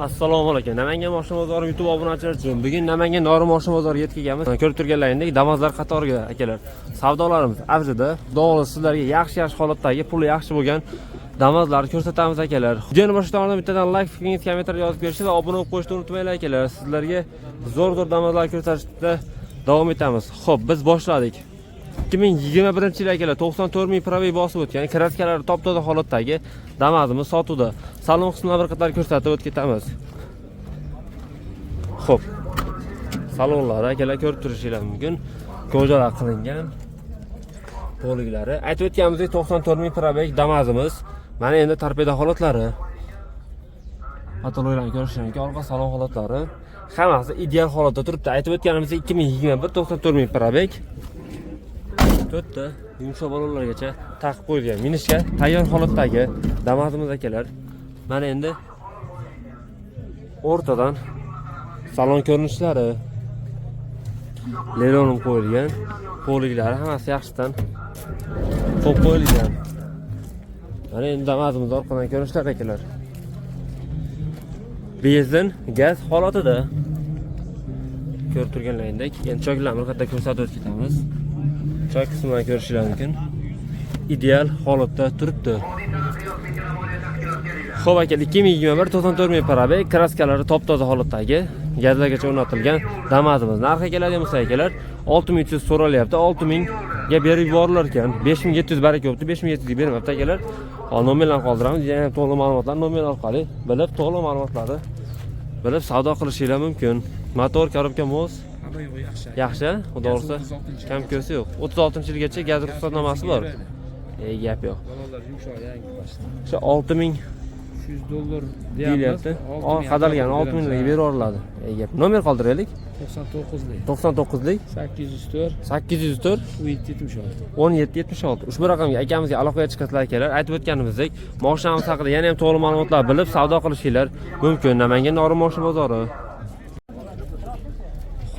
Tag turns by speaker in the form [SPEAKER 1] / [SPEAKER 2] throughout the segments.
[SPEAKER 1] Assalomu alaykum. Namangan Moshina bozori YouTube obunachilar uchun bugun Namangan Nori Moshina bozoriga yetib kelganmiz. Ko'rib turganlaringdek Damaslar qatoriga akalar. Savdolarimiz avjida. Xudo sizlarga yaxshi holatdagi, puli yaxshi bo'lgan Damaslarni ko'rsatamiz akalar. Videoni boshlashdan bittadan like, fikringizni kommentariyga yozib berishni va obuna bo'lib qo'yishni unutmanglar akalar. Sizlarga zo'r Damaslar ko'rsatishda davom etamiz. Xo'p, biz boshladik. 2021 yil akalar 94 ming probey bosib o'tgan, kraskalari top-toza holatdagi Damasimiz sotuvda. Salon qismini bir qator ko'rsatib o'tib ketamiz. Xo'p. Salonlari akalar ko'rib turishingiz mumkin. Ko'jalar qilingan. Poliklari. Aytib o'tganimizdek 94 ming probey Damasimiz. Mana endi torpeda holatlari. Patologlarni ko'rishingiz mumkin. Orqa salon holatlari hammasi ideal holatda turibdi. Aytib o'tganimizdek 2021 94 ming probey. To'rtta yumshoq balonlargacha taqib qo'yilgan minishga tayyor holatdagi Damasimiz akalar. Mana endi o'rtadan salon ko'rinishlari, leronim qo'yilgan, poliklari hammasi yaxshidan qo'yib qo'yilgan. Mana endi Damasimiz orqadan ko'rinishlari akalar. Benzin, gaz holatida. Ko'rib turganlaringdek, endi choklarni qayerda ko'rsatib ketamiz. Choy qismidan ko'rishingiz mumkin. Ideal holatda turibdi. Xo'p aka, 2021 94 ming probey, kraskalari top-toza holatdagi, gazlargacha o'rnatilgan Damasimiz. Narxi keladigan bo'lsa akalar 6300 so'ralyapti. 6000 ga berib yuborilar ekan. 5700 baraka bo'libdi. 5700 ga bermayapti akalar. Nomerlarni qoldiramiz. Yana to'liq ma'lumotlarni nomer orqali bilib, to'liq ma'lumotlarni bilib savdo qilishingiz mumkin. Motor, korobka, moz yaxshi, xudo ursa kam ko'rsa yo'q. 36-yilgacha gaz ruxsatnomasi bor. Gap yo'q.
[SPEAKER 2] Balonlar yumshoq yangi boshda.
[SPEAKER 1] O'sha 6000
[SPEAKER 2] $300
[SPEAKER 1] deyapti. Qadalgan 6000 ga beriladi. Gap. Nomer qoldiraylik.
[SPEAKER 2] 99lik.
[SPEAKER 1] 99lik
[SPEAKER 2] 804
[SPEAKER 1] 804 1776. Ushbu raqamga akamizga aloqaga chiqasizlar akalar. Aytib o'tganimizdek, mashinamiz haqida yana ham to'liq ma'lumotlar bilib savdo qilishingiz mumkin. Namangan Nori Moshina bozori.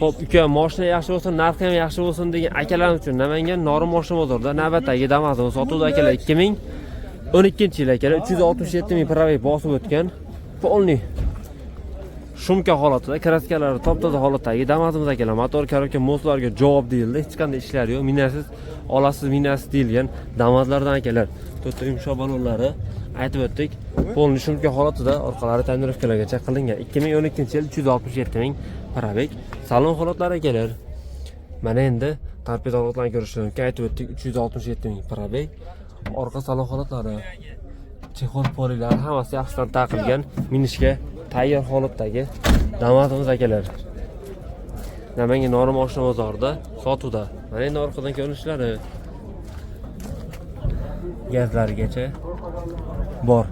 [SPEAKER 1] Xo'p, uka, mashina yaxshi bo'lsin, narxi ham yaxshi bo'lsin degan akalar uchun Namangan Nori Moshina bozorida navbatdagi Damasimiz sotuvda akalar 2012 yil akalar 367 ming probey bosib o'tgan. Polni shumka holatida, kraskalari top-toza holatdagi Damasimiz akalar. Motor, korobka, moslarga javob deyildi. Hech qanday ishlar yo'q. Minasiz, olasiz, minasiz deyilgan Damaslardan akalar. To'rtta yumshoq balonlari aytib o'tdik. Polni shumka holatida, orqalari tonirovkalargacha qilingan. 2012 yil 367 ming probey. Salon holatlari akalar. Mana endi torpeda holatlarini ko'rishingiz mumkin. Aytib o'tdik 367 ming probey. Orqa salon holatlari, chexol poliklari hammasi yaxshidan taqilgan, minishga tayyor holatdagi Damasimiz akalar. Namangan Nori Moshina bozorida sotuvda. Mana endi orqadan ko'rinishlari gazlarigacha bor.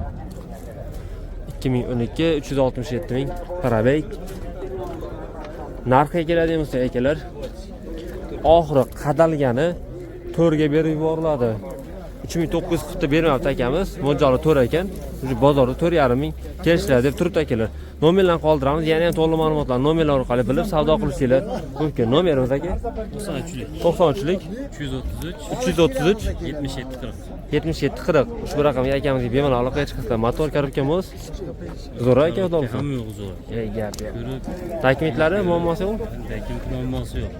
[SPEAKER 1] 2012 367 ming probey. Narxi keladigan bo'lsa akalar, oxiri qadalgani 4 ga berib yuboriladi. 3900 qutda bermayapti akamiz. Mo'ljali 4 ekan. Bozorda 4,5 ming kelishlar deb turibdi akalar. Nomerlarni qoldiramiz. Yana ham to'liq ma'lumotlarni nomerlar orqali bilib savdo qilishingiz mumkin. Nomerimiz aka 93lik 333 7740. Ushbu raqamga akamizga bemalol aloqaga chiqasizlar. Motor, korobka, moz zo'r aka, xudo ursin.
[SPEAKER 2] Hamma yo'q zo'r.
[SPEAKER 1] Gap yo'q. Dokumentlari muammosi yo'q.
[SPEAKER 2] Dokument muammosi yo'q.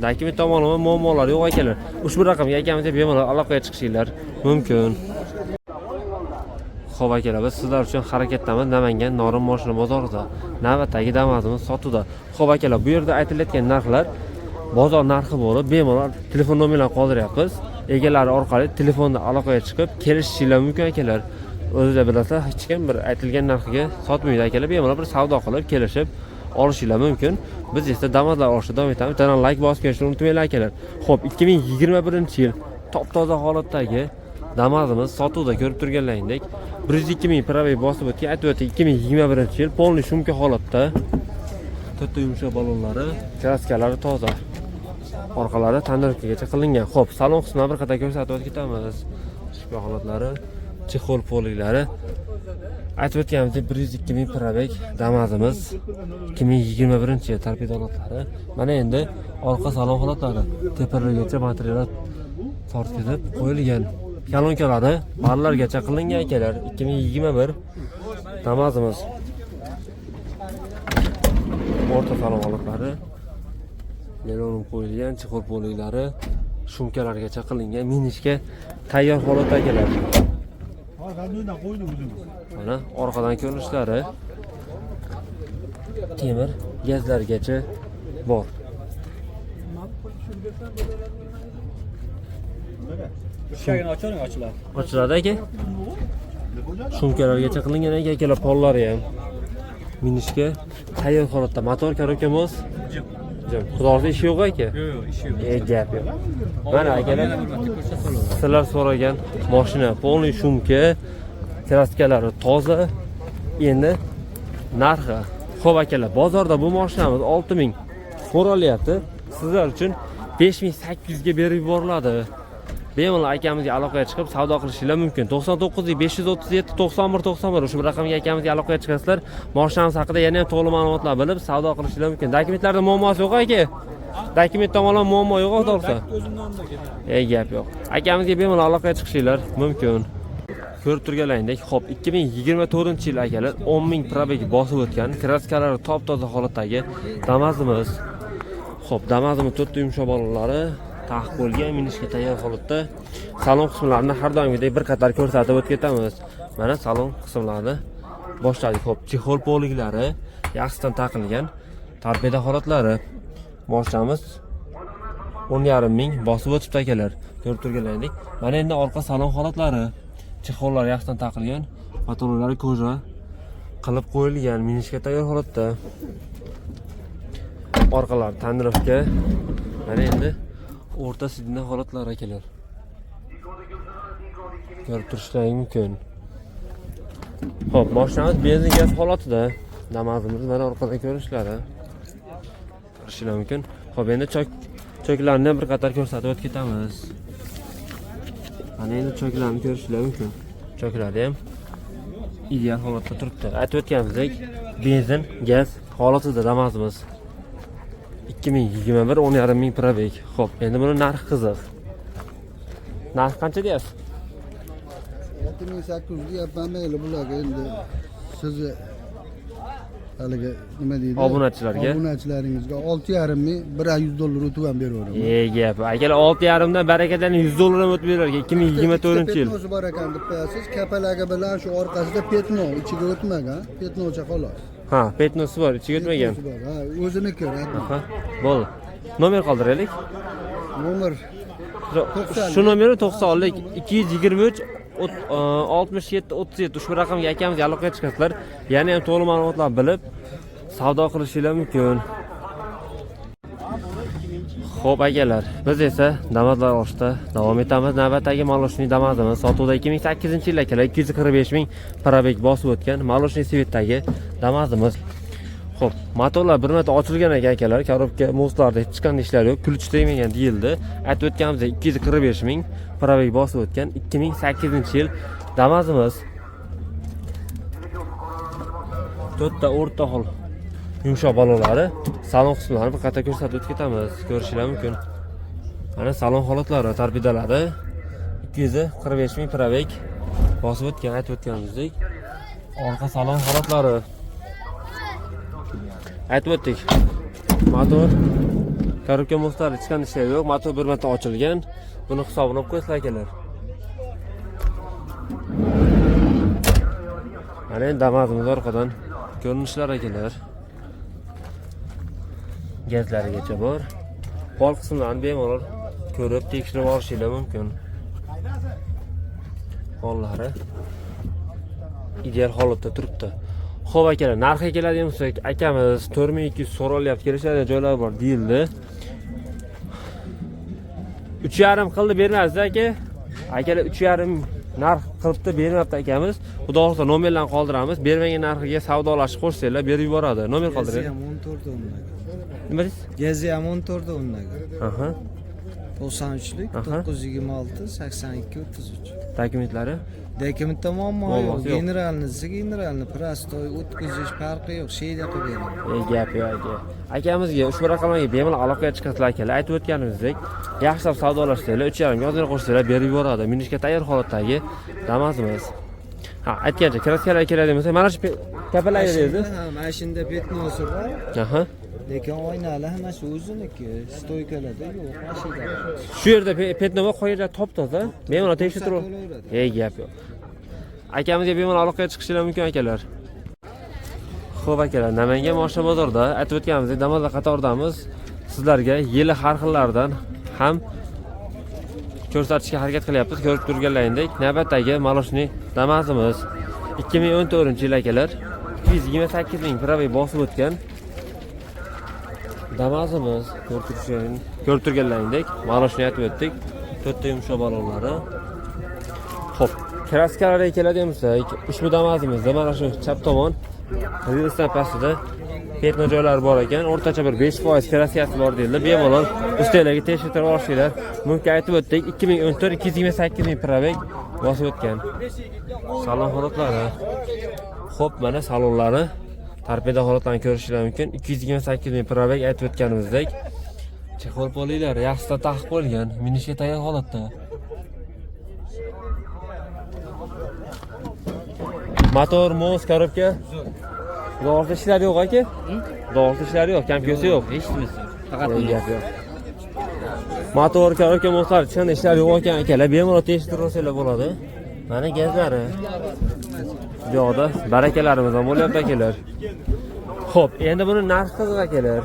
[SPEAKER 1] Dokument tomonlama muammolar yo'q akalar. Ushbu raqamga akamizga bemalol aloqaga chiqishingiz mumkin. Xo'p akalar, biz sizlar uchun harakatdamiz Namangan Nori Moshina bozorida. Navbatdagi Damasimiz sotuvda. Xo'p akalar, bu yerda aytilayotgan narxlar bozor narxi bo'lib, bemalol telefon nomerlarini qoldiryapmiz. Egalari orqali telefonda aloqaga chiqib kelishingiz mumkin akalar. O'zingizlar bilasizlar, hech kim bir aytilgan narxiga sotmaydi akalar. Bemalol bir savdo qilib, kelishib olishingiz mumkin. Biz esa Damaslar olishda davom etamiz. Bittadan like bosib qo'yishni unutmanglar akalar. Xo'p, 2021 yil top-toza holatdagi Damasimiz sotuvda ko'rib turganlaringdek 102 ming probey bosib o'tgan. Aytib o'tdik 2021 yil polni shumka holatda. To'rtta yumshoq balonlari, kraskalari toza. Orqalari tonirovkagacha qilingan. Xo'p, salon qismini bir qator ko'rsatib o'tib ketamiz. Shumka holatlari, chexol poliklari. Aytib o'tganimizdek 102 ming probey Damasimiz 2021 yil torpeda holatlari. Mana endi orqa salon holatlari, tepalargacha materiallar tortkizib qo'yilgan. Kolonkalari ballargacha qilingan akalar. 2021 Damazimiz o'rta salon holatlari, lelonum qo'yilgan, chixol poliklari, shumkalargacha qilingan minishga tayyor holatda keladi. Mana orqadan ko'rinishlari temir gazlargacha bor. Ochiladi aka. Shumkalargacha qilingan ekan, akalar pollari ham minishga tayyor holatda. Motor korobkamiz jim. Xudosi ishi yo'q aka.
[SPEAKER 2] Yo'q, ishi yo'q.
[SPEAKER 1] Gap yo'q. Mana akalar sizlar so'ragan mashina polniy shumka, kraskalari toza. Endi narxi. Xo'p akalar, bozorda bu mashinamiz 6000 so'ralyapti. Sizlar uchun 5800 ga berib yuboriladi. Bemalol akamizga aloqaga chiqib savdo qilishingiz mumkin. 99 537 91 91 ushbu raqamga akamizga aloqaga chiqasizlar. Mashinamiz haqida yana ham to'liq ma'lumotlar bilib savdo qilishingiz mumkin. Dokumentlarda muammosi yo'q aka. Dokument tomonlama muammo yo'q o'rtoqlar. Gap yo'q. Akamizga bemalol aloqaga chiqishingiz mumkin. Ko'rib turganlaringdek, xo'p 2024-yil akalar 10000 probeg bosib o'tgan, kraskalari top-toza holatdagi Damazimiz. Xo'p, Damazimiz 4 yumshoq balonlari taqib qo'yilgan, minishga tayyor holatda. Salon qismlarini har doimgidek bir qator ko'rsatib o'tib ketamiz. Mana salon qismlarini boshladik. Xo'p, chixol poliklari yaxshidan taqilgan, torpeda holatlari. Mashinamiz 10,500 bosib o'tibdi akalar. Ko'rib turganlaringdek, mana endi orqa salon holatlari. Chixollar yaxshidan taqilgan, patronlari ko'ja qilib qo'yilgan, minishga tayyor holatda. Orqalar tandirovka. Mana endi o'rta sidna holatlar akalar. Ko'rib turishlaring mumkin. Xo'p, mashinamiz benzin gaz holatida. Damazimiz mana orqada ko'rishlari. Ko'rishingiz mumkin. Xo'p, endi choklarni bir qator ko'rsatib o'tib ketamiz. Mana endi choklarni ko'rishingiz mumkin. Choklari ham ideal holatda turibdi. Aytib o'tganimizdek, benzin gaz holatida Damazimiz. 2021 10,500 probeg. Xo'p, endi buni narxi qiziq. Narx qancha deyapsiz?
[SPEAKER 3] 6800 deyapman mayli bularga endi sizni haliga nima deydi?
[SPEAKER 1] Obunachilarga.
[SPEAKER 3] Obunachilaringizga 6,500 $100 o'tib ham beraveraman.
[SPEAKER 1] Gap. Akalar 6,5 dan barakadan $100 ham o'tib berarkan 2024-yil.
[SPEAKER 3] Petnosi bor ekan deb qo'yasiz. Kapalagi bilan shu orqasida petno ichiga o'tmagan, petnocha xolos.
[SPEAKER 1] Ha, petnosi bor, ichiga o'tmagan.
[SPEAKER 3] Ha, o'ziniki.
[SPEAKER 1] Aha, bo'ldi. Nomer qoldiraylik.
[SPEAKER 3] Nomer
[SPEAKER 1] Shu nomerni 90lik 223 67 37 ushbu raqamga akamizga aloqaga chiqasizlar. Yana ham to'liq ma'lumotlar bilib savdo qilishingiz mumkin. Xo'p akalar, biz esa Damazlar olishda davom etamiz. Navbatdagi Maloshniy Damazimiz sotuvda 2008-yil akalar 245 000 probeg bosib o'tgan Maloshniy Svetdagi Damazimiz. Xo'p, motorlar bir marta ochilgan ekan akalar, korobka mostlarda hech qanday ishlar yo'q, kulch tegmagan deyildi. Aytib o'tganimizdek 245 000 probeg bosib o'tgan 2008-yil Damazimiz. 4 ta o'rta hol yumshoq balonlari, salon qismlarini bir qator ko'rsatib o'tib ketamiz. Ko'rishingiz mumkin. Mana salon holatlari, torbidalari 245 000 probeg bosib o'tgan, aytib o'tganimizdek. Orqa salon holatlari. Aytib o'tdik. Motor korobka mostlar hech qanday ishlar yo'q. Motor bir marta ochilgan. Buni hisobini olib qo'yasizlar akalar. Mana endi Damazimiz orqadan ko'rinishlar akalar. Gazlarigacha bor. Pol qismlarini bemalol ko'rib tekshirib olishingiz mumkin. Pollari ideal holatda turibdi. Xo'p akalar, narxiga keladigan bo'lsak, akamiz 4200 so'ralyapti, kelishadigan joylar bor deyildi. 3,5 qildi bermaysiz aka. Akalar 3,5 narx qilibdi bermayapti akamiz. Xudo xolisa nomerlarni qoldiramiz. Bermagan narxiga savdolashib qo'shsanglar berib yuboradi. Nomer qoldiring.
[SPEAKER 2] Gezi ham 14 o'rnaga.
[SPEAKER 1] Nima deysiz?
[SPEAKER 2] Gezi ham 14 o'rnaga.
[SPEAKER 1] Aha.
[SPEAKER 2] 93lik 926 82 33.
[SPEAKER 1] Dokumentlari?
[SPEAKER 2] Dokumentda muammo yo'q.
[SPEAKER 1] Muammosi yo'q.
[SPEAKER 2] Generalni prostoy o'tkazish farqi yo'q. Sheyda qilib beraman.
[SPEAKER 1] Gap yo'q aka. Akamizga ushbu raqamlarga bemalol aloqaga chiqasizlar akalar. Aytib o'tganimizdek, yaxshilab savdolashsanglar, 3,5 yozini qo'shsanglar berib yuboradi. Minishga tayyor holatdagi Damazimiz. Ha, aytgancha kraskalar keladi desa, mana shu kapalar dedi.
[SPEAKER 2] Ha, mana shunda petnosi bor.
[SPEAKER 1] Aha.
[SPEAKER 2] Lekin oynali hamma shu o'ziniki. Stoykalarda yo'q, mashina.
[SPEAKER 1] Shu yerda petnova qo'yilgan top-toza. Bemalol tekshirib. Gap yo'q. Akamizga bemalol aloqaga chiqishingiz mumkin akalar. Xo'p akalar, Namangan moshina bozorida aytib o'tganimizdek, Damazlar qatoridamiz. Sizlarga yili har xillaridan ham ko'rsatishga harakat qilyapmiz. Ko'rib turganlaringdek, navbatdagi Maloshni Damazimiz 2014-yil akalar 228 ming pravay bosib o'tgan Damazimiz. Ko'rib turganlaringdek, Maloshni aytib o'tdik. 4 ta yumshoq balonlari. Xo'p, kraskalarga keladigan bo'lsak, ushbu Damazimizda mana shu chap tomon rilsdan pastida petno joylari bor ekan, o'rtacha bir 5% kraskasi bor deyildi. Bemalol ustalarga tekshirib olishinglar mumkin. Aytib o'tdik, 2014 228 ming pravay bosib o'tgan. Salon holatlari. Xo'p, mana salonlari, torpeda holatlarini ko'rishingiz mumkin. 228 ming pravay aytib o'tganimizdek. Chexol polilar yaxshida taqib qo'yilgan, minishga tayyor holatda. Motor, mos, korobka. Doğrusu işler yok aka. Doğrusu işler yok, kamkesi yok.
[SPEAKER 4] Hech nimasi. Faqat
[SPEAKER 1] Gap yo'q. Motor, korobka, moslar, chin ishlar yo'q ekan akalar. Bemalol tekshirib olsanglar bo'ladi. Mana gazlari. Bu yoqda barakalarimiz ham bo'lyapti akalar. Xo'p, endi buni narxi qiziq akalar.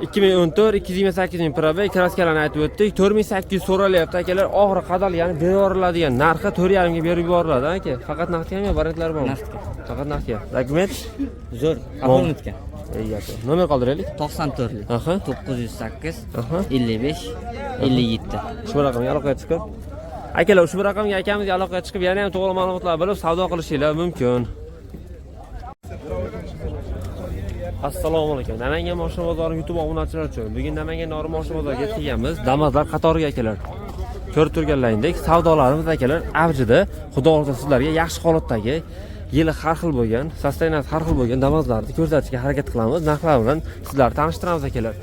[SPEAKER 1] 2014 228 ming probay kraskalarni aytib o'tdik. 4800 so'ralyapti akalar. Oxiri qadalgani beriladigan narxi 4.5 ga berib yuboriladi aka. Faqat naqdga ham variantlar bormi?
[SPEAKER 4] Naqdga.
[SPEAKER 1] Faqat naqdga. Dokument
[SPEAKER 4] zo'r. Apomitga.
[SPEAKER 1] Nomer qoldiraylik.
[SPEAKER 4] 94lik.
[SPEAKER 1] Aha.
[SPEAKER 4] 908
[SPEAKER 1] Aha.
[SPEAKER 4] 55 57.
[SPEAKER 1] Ushbu raqamga aloqaga chiqib, akalar ushbu raqamga akamizga aloqaga chiqib, yana ham to'g'ri ma'lumotlar bilib savdo qilishingiz mumkin. Assalomu alaykum. Namangan moshina bozori YouTube obunachilar uchun. Bugun Namangan Norin moshina bozoriga kelganmiz. Damazlar qatoriga akalar. Ko'rib turganlaringdek, savdolarimiz akalar avjida. Xudo xohlasa sizlarga yaxshi holatdagi, yili har xil bo'lgan, sostaviyasi har xil bo'lgan Damazlarni ko'rsatishga harakat qilamiz. Narxlar bilan sizlarni tanishtiramiz akalar.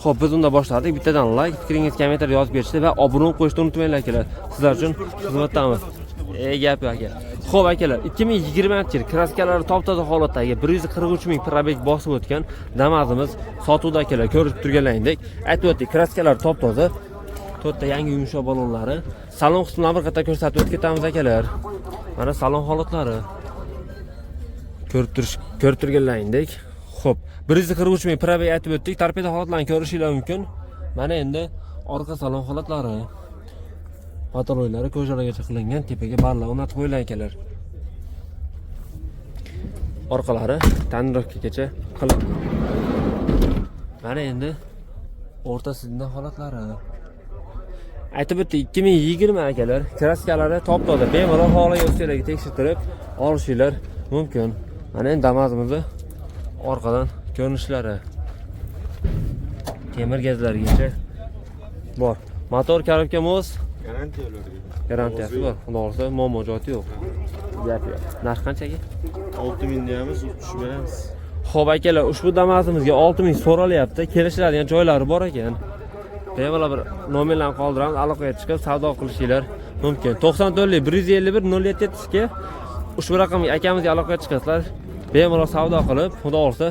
[SPEAKER 1] Xo'p, biz unda boshladik. Bittadan like, fikringizni kommentar yozib berishni va obuna qo'yishni unutmanglar akalar. Sizlar uchun xizmatdamiz. Gap yo'q aka. Xo'p akalar, 2020-yil kraskalari top-toza holatdagi 143 ming probay bosib o'tgan Damazimiz sotuvda akalar. Ko'rib turganlaringdek, aytib o'tdik, kraskalar top-toza. 4 ta yangi yumshoq balonlari. Salon qismini bir qator ko'rsatib o'tib ketamiz akalar. Mana salon holatlari. Ko'rib turganlaringdek. Xo'p, 143 ming probay aytib o'tdik. Torpeda holatlarini ko'rishingiz mumkin. Mana endi orqa salon holatlari. Patoloylari ko'jaragacha qilingan, tepaga barlar o'rnatib qo'yilgan akalar. Orqalari tonirovkagacha qilingan. Mana endi o'rtasida holatlari. Aytib o'tdik, 2020 akalar, kraskalari top-toza, bemalol holiga o'zingizlarga tekshirtirib olishinglar mumkin. Mana endi Damazimizni orqadan ko'rinishlari. Temir gazlarigacha bor. Motor, korobka, mos garantiyasi bor. Xudo xohlasa muammo joyi yo'q. Gap yo'q. Narx qanchaga?
[SPEAKER 5] 6000 deymiz, tushib beramiz.
[SPEAKER 1] Xo'p akalar, ushbu Damazimizga 6000 so'ralyapti. Kelishiladigan joylari bor ekan. Bemalol bir nomerlarni qoldiramiz, aloqaga chiqib savdo qilishinglar mumkin. 94lik 151 0772 ushbu raqamga akamizga aloqaga chiqasizlar. Bemalol savdo qilib, xudo xohlasa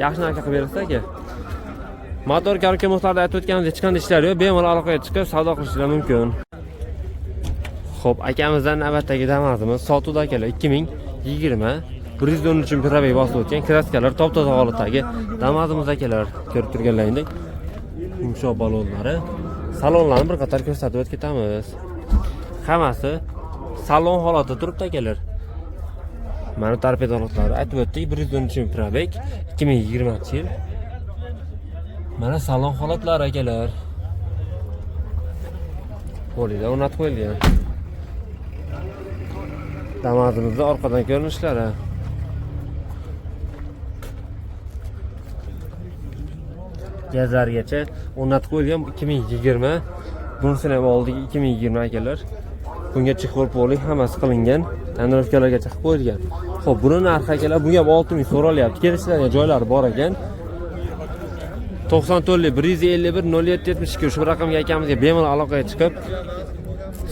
[SPEAKER 1] yaxshi narx qilib berasiz aka. Motor korobka moslarda aytib o'tganimizdek hech qanday ishlar yo'q. Bemalol aloqaga chiqib savdo qilishinglar mumkin. Xo'p, akamizdan navbatdagi Damazimiz sotuvda akalar 2020 113 ming probay bosib o'tgan kraskalar top-toza holatdagi Damazimiz akalar. Ko'rib turganlaringdek yumshoq balonlari, salonlarni bir qator ko'rsatib o'tib ketamiz. Hammasi salon holatida turibdi akalar. Mana torpeda holatlari aytib o'tdik, 113 ming probay 2020-yil. Mana salon holatlari akalar. Bo'lida o'rnatib qo'yilgan. Damazimizning orqadan ko'rinishlari. Gazlargacha o'rnatib qo'yilgan 2020. Bunisini ham oldik 2020 akalar. Bunga chexol poli hammasi qilingan, tonirovkalargacha qilib qo'yilgan. Xo'p, buni narxi akalar, bunga ham 6000 so'ralyapti. Kelishiladigan joylari bor ekan. 94lik 151 0772 shu raqamga akamizga bemalol aloqaga chiqib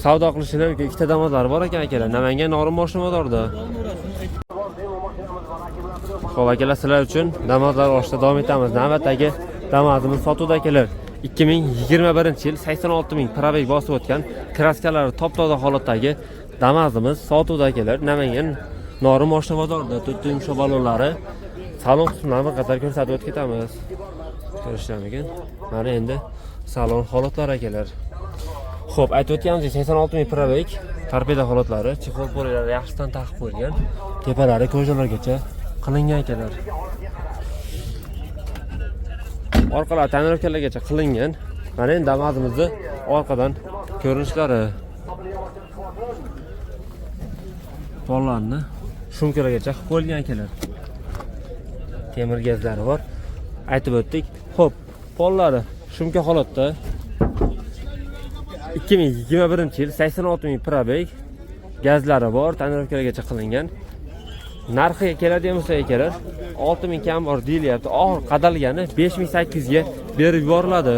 [SPEAKER 1] savdo qilishinglar mumkin. Ikkita damozlari bor ekan akalar. Namangan Norin moshina bozorida. Xo'p akalar, sizlar uchun damozlar olishda davom etamiz. Navbatdagi damozimiz sotuvda akalar. 2021-yil 86 ming probeg bosib o'tgan, kraskalari top-toza holatdagi damozimiz sotuvda akalar. Namangan Norin moshina bozorida 4 yumshoq balonlari salon qismlarini bir qator ko'rsatib o'tib ketamiz. Ko'rishlar mumkin. Mana endi salon holatlari akalar. Xo'p, aytib o'tganimiz 86 ming probeg, torpeda holatlari, chexol polilari yaxshidan taqib qo'yilgan, tepalari ko'rjolargacha qilingan akalar. Orqalar ta'mirlovlargacha qilingan. Mana endi damozimizni orqadan ko'rinishlari. Pollarni shumkalargacha qilib qo'yilgan akalar. Temir gazlari bor. Aytib o'tdik. Xo'p, pollari shumka holatda. 2021-yil 86 ming probeg, gazlari bor, ta'mirlovlargacha qilingan. Narxiga keladigan bo'lsa akalar, 6 ming kam bor deyilyapti. Og'ir qadalgani 5800 ga berib yuboriladi.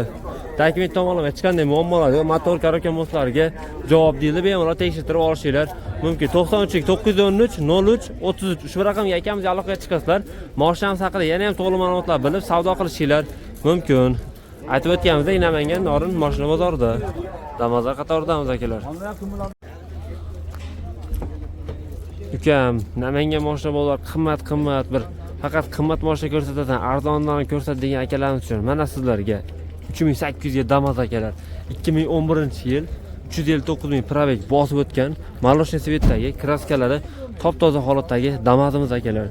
[SPEAKER 1] Dokument tomonlama hech qanday muammolar yo'q. Motor karokamoslarga javob deyildi. Bemalol tekshirtirib olishinglar mumkin. 93 913 03 33 ushbu raqamga akamizga aloqaga chiqasizlar. Mashinamiz haqida yana ham to'liq ma'lumotlar bilib savdo qilishinglar mumkin. Aytib o'tganimizdek, Namangan Norin moshina bozorida damozlar qatoridamiz akalar. Ukam, Namangan moshina bozor qimmat bir faqat qimmat moshina ko'rsatadigan, arzondan ko'rsat degan akalarimiz uchun mana sizlarga 3800 ga damoz akalar. 2011-yil 359 ming probeg bosib o'tgan, maloshniy svetdagi kraskalari top-toza holatdagi damozimiz akalar.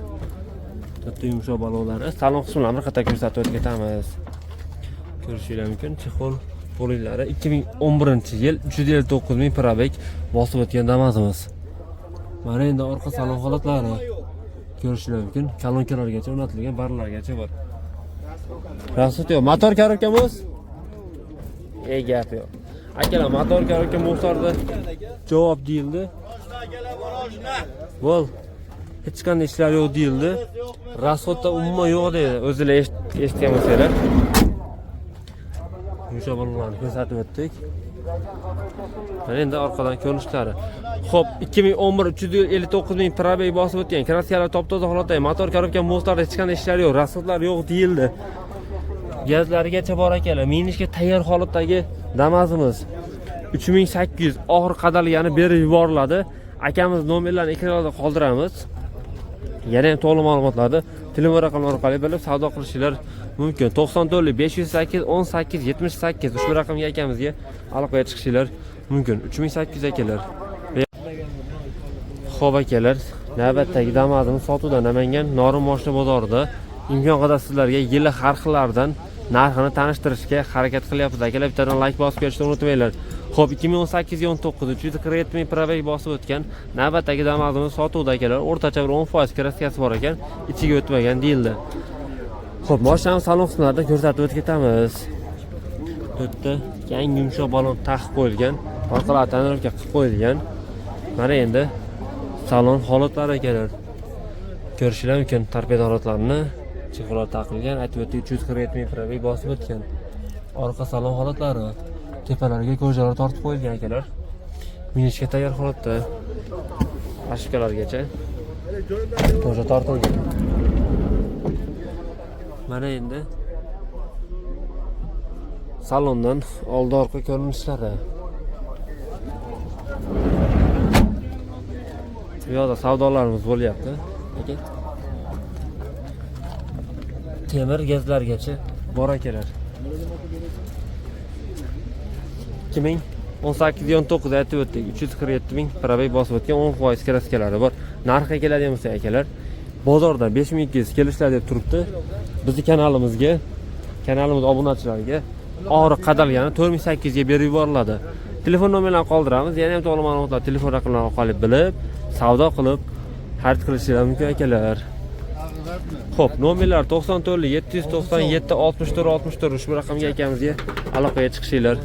[SPEAKER 1] To'rtta yumshoq balonlari, salon qismlarini bir qator ko'rsatib o'tib ketamiz. Ko'rishingiz mumkin. Chexol polilari 2011-yil 359 ming probeg bosib o'tgan damozimiz. Mana endi orqa salon holatlari ko'rishingiz mumkin. Kolonkalargacha o'rnatilgan, barlargacha bor. Raxmat yo'q. Motor karokamuz? Gap yo'q. Akalar, motor karokamoslarda javob deyildi. Bo'l. Hech qanday ishlar yo'q deyildi. Rasxodda umuman yo'q dedi. O'zingizlar eshitgan bo'lsanglar. Yumshoq balonlarni ko'rsatib o'tdik. Mana endi orqadan ko'rinishlari. Xo'p, 2011 359 ming probeg bosib o'tgan, kraskalar top-toza holatda, motor karokamoslarda hech qanday ishlar yo'q, rasxodlar yo'q deyildi. Gazlarigacha bor akalar. Minishga tayyor holatdagi damozimiz 3800 og'ir qadalgani berib yuboriladi. Akamiz nomerlarini ekranda qoldiramiz. Yana ham to'liq ma'lumotlarni telefon raqamlari orqali bilib savdo qilishinglar mumkin. 94 508 18 78 ushbu raqamga akamizga aloqaga chiqishinglar mumkin. 3800 akalar. Xo'p akalar, navbatdagi damozimiz sotuvda Namangan Norin moshina bozorida. Imkon qadar sizlarga yili har xillardan narxini tanishtirishga harakat qilyapmiz akalar. Bittadan like bosib qo'yishni unutmanglar. Xo'p, 2018-19 347 ming probeg bosib o'tgan navbatdagi damozimiz sotuvda akalar. O'rtacha bir 10% kraskasi bor ekan, ichiga o'tmagan deyildi. Xo'p, mashinamiz salon qismlarida ko'rsatib o'tib ketamiz. To'rtta yangi yumshoq balon taqib qo'yilgan, orqalar ta'mirlovga qilib qo'yilgan. Mana endi salon holatlari akalar. Ko'rishingiz mumkin torpeda holatlarini. Chexollar taqilgan, aytib o'tdik 347 ming probeg bosib o'tgan. Orqa salon holatlari, tepalariga ko'rjalar tortib qo'yilgan akalar. Minishga tayyor holatda. Ashkalargacha ko'rja tortilgan. Mana endi salondan oldi orqa ko'rinishlari. Bu yoqda savdolarimiz bo'lyapti. Aka. Temir gazlargacha bor akalar. 2018-19 aytib o'tdik. 347 ming probeg bosib o'tgan, 10% kraskalari bor. Narxiga keladigan bo'lsa akalar, bozorda 5200 kelishlar deb turibdi. Bizning kanalimiz obunachilariga og'ir qadalgani 4800 ga berib yuboriladi. Telefon nomerlarini qoldiramiz. Yana ham to'liq ma'lumotlar telefon raqamlarini orqali bilib, savdo qilib xarid qilishingiz mumkin akalar. Xo'p, nomerlar 94 797 64 64 ushbu raqamga akamizga aloqaga chiqishinglar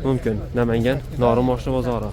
[SPEAKER 1] mumkin. Namangan Norin moshina bozori.